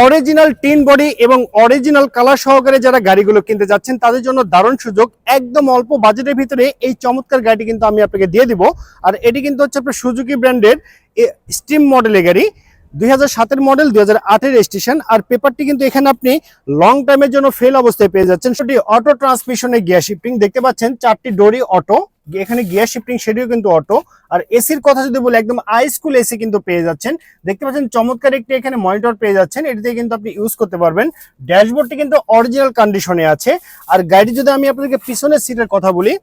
Original tin body এবং original colour সহকারে যারা গাড়িগুলো কিনতে যাচ্ছেন তাদের জন্য দারুণ সুযোগ। একদম অল্প বাজেটের ভিতরে এই চমৎকার গাড়িটি কিন্তু আমি আপনাকে দিয়ে দিব। আর এটি কিন্তু হচ্ছে আপনার সুজুকি ব্র্যান্ডের স্টিম মডেলের গাড়ি, 2007 মডেল, 2008 রেজিস্ট্রেশন। আর পেপারটি কিন্তু এখানে আপনি লং টাইমের জন্য ফেল অবস্থায় পেয়ে যাচ্ছেন। সেটি অটো ট্রান্সমিশনের গিয়ার শিফটিং দেখতে পাচ্ছেন, 4টি ডোরই অটো, এখানে গিয়ার শিফটিং সেটিও কিন্তু অটো। আর এসির কথা যদি বলি, একদম আইস্কুল এসি কিন্তু পেয়ে যাচ্ছেন। দেখতে পাচ্ছেন চমৎকার একটি এখানে মনিটর পেয়ে যাচ্ছেন, এটিতে কিন্তু আপনি ইউজ করতে পারবেন। ড্যাশবোর্ডটি কিন্তু অরিজিনাল কন্ডিশনে আছে। আর গাড়ি যদি আমি আপনাদেরকে পিছনের সিটের কথা বলি,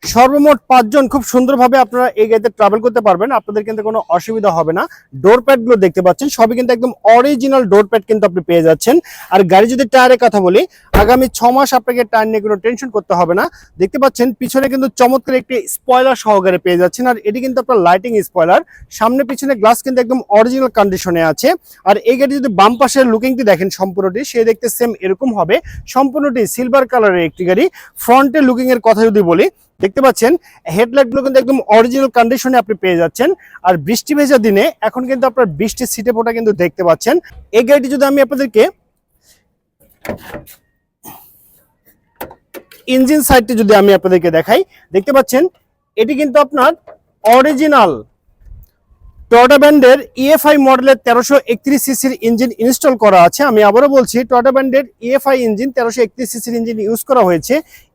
সর্বমোট 5 জন খুব সুন্দরভাবে আপনারা এই গাড়িতে ট্রাভেল করতে পারবেন, আপনাদের কিন্তু কোনো অসুবিধা হবে না। ডোর প্যাড গুলো দেখতে পাচ্ছেন সবই কিন্তু একদম অরিজিনাল ডোর প্যাড কিন্তু আপনি পেয়ে যাচ্ছেন। আর গাড়ি যদি টায়ারের কথা বলি, আগামী 6 মাস আপনাকে টায়ার নিয়ে কোনো টেনশন করতে হবে না। দেখতে পাচ্ছেন পিছনে কিন্তু চমৎকার একটি স্পয়লার সহকারে পেয়ে যাচ্ছেন। আর এটি কিন্তু আপনার লাইটিং স্পয়লার, সামনে পিছনে গ্লাস কিন্তু একদম অরিজিনাল কন্ডিশনে আছে। আর এই গাড়ি যদি বাম পাশের লুকিংটি দেখেন সম্পূর্ণটি, সে দেখতে সেম এরকম হবে। সম্পূর্ণটি সিলভার কালারের একটি গাড়ি। ফ্রন্টের লুকিং এর কথা যদি বলি, দেখতে পাচ্ছেন হেডলাইট গুলো কিন্তু একদম অরিজিনাল কন্ডিশনে আপনি পেয়ে যাচ্ছেন। আর বৃষ্টি ভেজা দিনে এখন কিন্তু আপনার বৃষ্টির ছিটে ফোঁটা কিন্তু দেখতে পাচ্ছেন। এই গাড়িটি যদি আমি আপনাদেরকে ইঞ্জিন সাইডটি যদি আমি আপনাদেরকে দেখাই, দেখতে পাচ্ছেন এটি কিন্তু আপনার অরিজিনাল টয়োটা ব্র্যান্ডের ইএফআই মডেলের 1331 সিসির ইঞ্জিন ইনস্টল করা আছে। আমি আবারও বলছি, টয়োটা ব্র্যান্ডের ইএফআই ইঞ্জিন 1331 সিসির ইঞ্জিন ইউজ করা হয়েছে।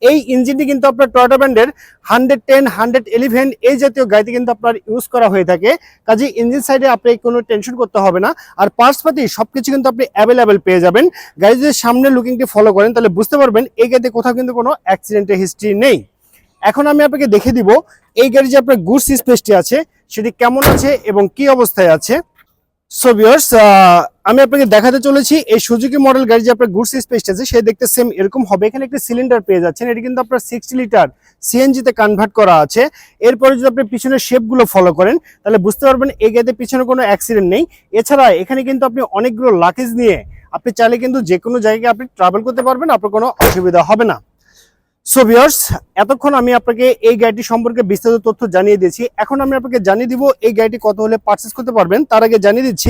এই ইঞ্জিনটি কিন্তু আপনার টয়োটা ব্র্যান্ডের 110, 111 এই জাতীয় গাড়িতে কিন্তু আপনার ইউজ করা হয়ে থাকে। কাজে ইঞ্জিন সাইডে আপনি কোনো টেনশন করতে হবে না। আর পার্টসপাতি সবকিছু কিন্তু আপনি অ্যাভেলেবেল পেয়ে যাবেন। গাড়ি যদি সামনে লুকিংটি ফলো করেন তাহলে বুঝতে পারবেন এই গাড়িতে কোথাও কিন্তু কোনো অ্যাক্সিডেন্টের হিস্ট্রি নেই। এখন আমি আপনাকে দেখে দিব এই গাড়ি যে আপনার গুডস স্পেসটি আছে সেটি কেমন আছে এবং কি অবস্থায় আছে। সো ভিউয়ার্স, আমি আপনাকে দেখাতে চলেছি এই সুজুকি মডেল গাড়ি যে আপনার গুডস স্পেসটি আছে সে দেখতে সেম এরকম হবে। এখানে একটা সিলিন্ডার পেয়ে যাচ্ছেন, এটি কিন্তু আপনার 60 লিটার সিএনজি তে কনভার্ট করা আছে। এরপরে যদি আপনি পিছনের শেপগুলো ফলো করেন তাহলে বুঝতে পারবেন এই গাড়িতে পিছনে কোনো অ্যাক্সিডেন্ট নেই। এছাড়া এখানে কিন্তু আপনি অনেকগুলো লাগেজ নিয়ে আপনি চাইলে কিন্তু যে কোনো জায়গায় আপনি ট্রাভেল করতে পারবেন, আপনার কোনো অসুবিধা হবে না। সো ভিউয়ার্স, এতক্ষণ আমি আপনাকে এই গাড়িটি সম্পর্কে বিস্তারিত তথ্য জানিয়ে দিয়েছি। এখন আমি আপনাকে জানিয়ে দিব এই গাড়িটি কত হলে পারচেজ করতে পারবেন। তার আগে জানিয়ে দিচ্ছি,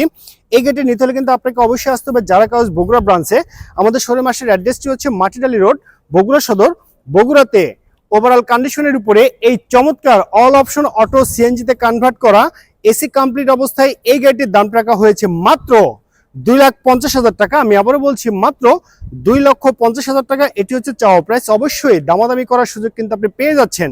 এই গাড়িটি নিতে হলে কিন্তু আপনাকে অবশ্যই আসতে হবে জারা কাগজ বগুড়া ব্রাঞ্চে। আমাদের শোরুম আসলে অ্যাড্রেসটি হচ্ছে মাটিডালি রোড, বগুড়া সদর। বগুড়াতে ওভারঅল কন্ডিশনের উপরে এই চমৎকার অল অপশন অটো সিএনজিতে কনভার্ট করা এসি কমপ্লিট অবস্থায় এই গাড়িটির দাম রাখা হয়েছে মাত্র 2,50,000 টাকা। আমি আবারও বলছি মাত্র 2,50,000 টাকা। এটি হচ্ছে চাওয়া প্রাইস। অবশ্যই দামাদামি করার সুযোগ কিন্তু আপনি পেয়ে যাচ্ছেন।